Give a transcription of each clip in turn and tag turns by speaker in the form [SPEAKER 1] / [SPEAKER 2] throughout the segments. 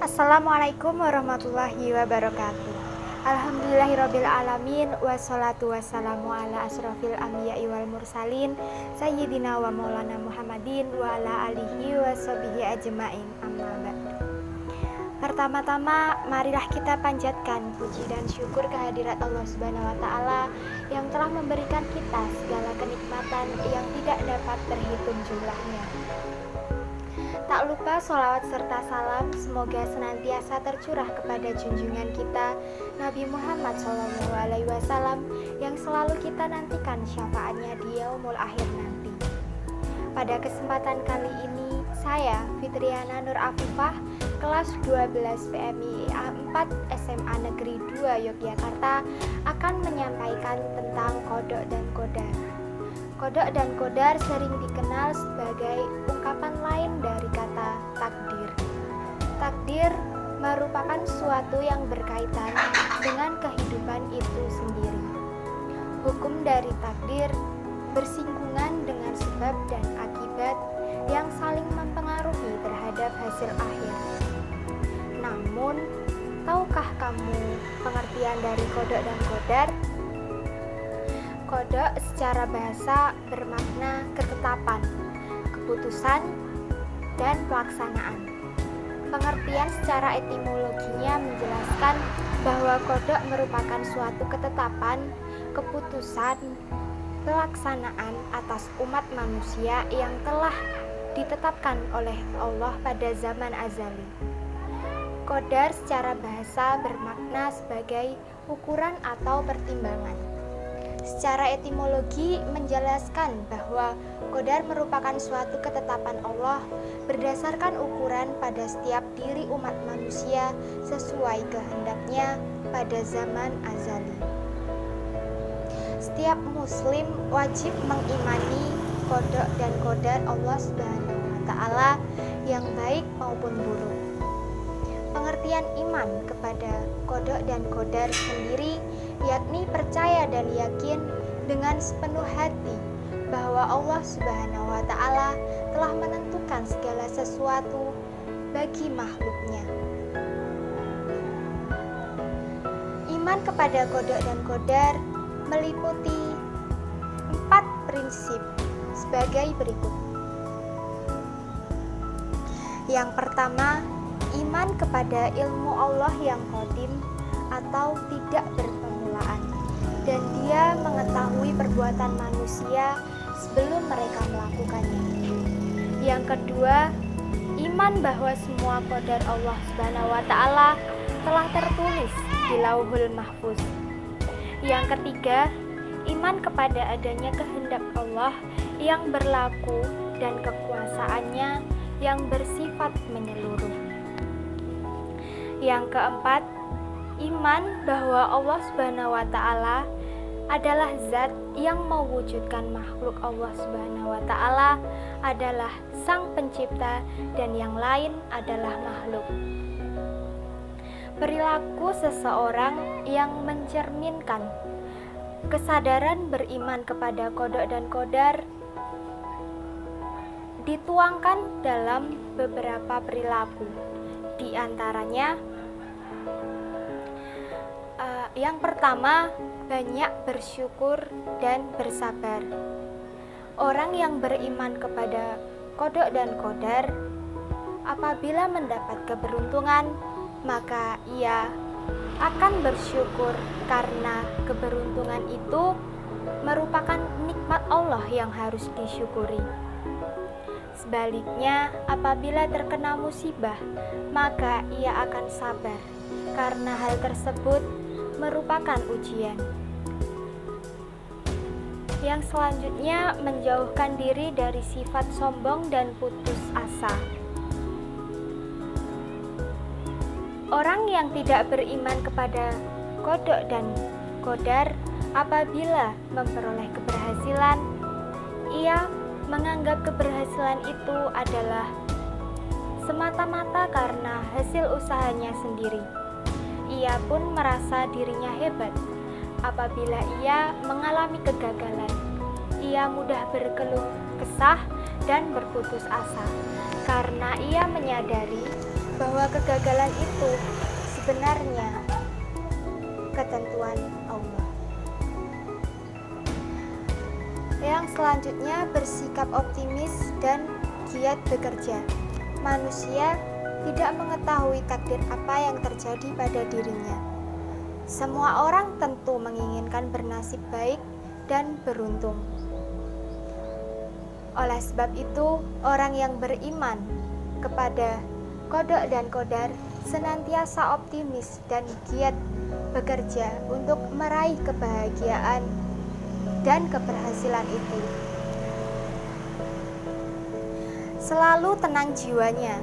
[SPEAKER 1] Assalamualaikum warahmatullahi wabarakatuh. Alhamdulillahirabbil alamin wassalatu wassalamu ala asrofil anbiya'i wal mursalin sayyidina wa maulana Muhammadin wa ala alihi wa sahbihi ajmain, amma ba'du. Pertama-tama marilah kita panjatkan puji dan syukur kehadirat Allah Subhanahu wa taala yang telah memberikan kita segala kenikmatan yang tidak dapat terhitung jumlahnya. Tak lupa sholawat serta salam semoga senantiasa tercurah kepada junjungan kita Nabi Muhammad SAW yang selalu kita nantikan syafaatnya di yaumul akhir nanti. Pada kesempatan kali ini saya Fitriana Nur Afifah kelas 12 PMI A4 SMA Negeri 2 Yogyakarta akan menyampaikan tentang kodok dan kodar. Kodok dan kodar sering dikenal sebagai ungkapan lain dari kata takdir. Takdir merupakan suatu yang berkaitan dengan kehidupan itu sendiri. Hukum dari takdir bersinggungan dengan sebab dan akibat yang saling mempengaruhi terhadap hasil akhir. Namun, tahukah kamu pengertian dari kodok dan kodar? Kodok secara bahasa bermakna ketetapan, keputusan, dan pelaksanaan. Pengertian secara etimologinya menjelaskan bahwa kodok merupakan suatu ketetapan, keputusan, pelaksanaan atas umat manusia yang telah ditetapkan oleh Allah pada zaman azali. Kodar secara bahasa bermakna sebagai ukuran atau pertimbangan. Secara etimologi menjelaskan bahwa kodar merupakan suatu ketetapan Allah berdasarkan ukuran pada setiap diri umat manusia sesuai kehendaknya pada zaman azali. Setiap muslim wajib mengimani kodok dan kodar Allah Subhanahu wa taala yang baik maupun buruk. Pengertian iman kepada kodok dan kodar sendiri yakni percaya dan yakin dengan sepenuh hati bahwa Allah Subhanahu wa taala telah menentukan segala sesuatu bagi makhluknya. Iman kepada kodok dan kodar meliputi 4 prinsip sebagai berikut. Yang pertama, iman kepada ilmu Allah yang qadim atau tidak berpermulaan, dan dia mengetahui perbuatan manusia sebelum mereka melakukannya. Yang kedua, iman bahwa semua qadar Allah Subhanahu wa taala telah tertulis di Lauhul Mahfuz. Yang ketiga, iman kepada adanya kehendak Allah yang berlaku dan kekuasaannya yang bersifat menyeluruh. Yang keempat, iman bahwa Allah Subhanahu wa taala adalah zat yang mewujudkan makhluk. Allah Subhanahu wa taala adalah sang pencipta dan yang lain adalah makhluk. Perilaku seseorang yang mencerminkan kesadaran beriman kepada kodok dan kodar dituangkan dalam beberapa perilaku. Di antaranya, yang pertama, banyak bersyukur dan bersabar. Orang yang beriman kepada kodok dan kodar, apabila mendapat keberuntungan, maka ia akan bersyukur karena keberuntungan itu merupakan nikmat Allah yang harus disyukuri. Sebaliknya, apabila terkena musibah, maka ia akan sabar karena hal tersebut merupakan ujian. Yang selanjutnya, menjauhkan diri dari sifat sombong dan putus asa. Orang yang tidak beriman kepada kodok dan kodar, apabila memperoleh keberhasilan, ia menganggap keberhasilan itu adalah semata-mata karena hasil usahanya sendiri. Ia pun merasa dirinya hebat. Apabila ia mengalami kegagalan, ia mudah berkeluh kesah dan berputus asa karena ia menyadari bahwa kegagalan itu sebenarnya ketentuan Allah. Yang selanjutnya, bersikap optimis dan giat bekerja. Manusia tidak mengetahui takdir apa yang terjadi pada dirinya. Semua orang tentu menginginkan bernasib baik dan beruntung. Oleh sebab itu, orang yang beriman kepada qada dan qadar senantiasa optimis dan giat bekerja untuk meraih kebahagiaan dan keberhasilan itu. Selalu tenang jiwanya.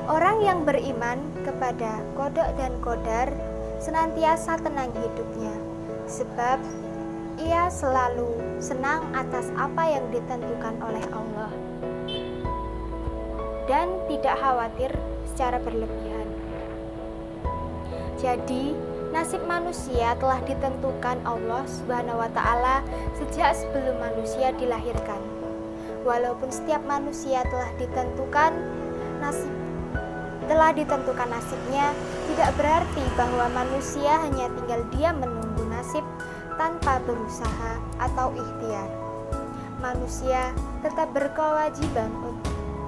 [SPEAKER 1] Orang yang beriman kepada qada dan qadar senantiasa tenang hidupnya, sebab ia selalu senang atas apa yang ditentukan oleh Allah dan tidak khawatir secara berlebihan. Jadi, nasib manusia telah ditentukan Allah Subhanahu wa Ta'ala sejak sebelum manusia dilahirkan. Walaupun setiap manusia telah ditentukan nasibnya, tidak berarti bahwa manusia hanya tinggal diam menunggu nasib tanpa berusaha atau ikhtiar. Manusia tetap berkewajiban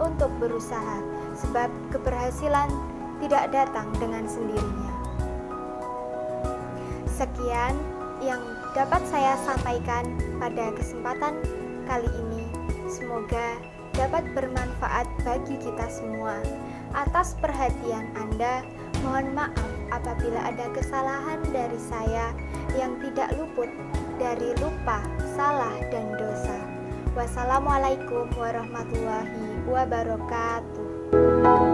[SPEAKER 1] untuk berusaha, sebab keberhasilan tidak datang dengan sendirinya. Sekian yang dapat saya sampaikan pada kesempatan kali ini. Semoga dapat bermanfaat bagi kita semua. Atas perhatian Anda, mohon maaf apabila ada kesalahan dari saya yang tidak luput dari lupa, salah, dan dosa. Wassalamualaikum warahmatullahi wabarakatuh.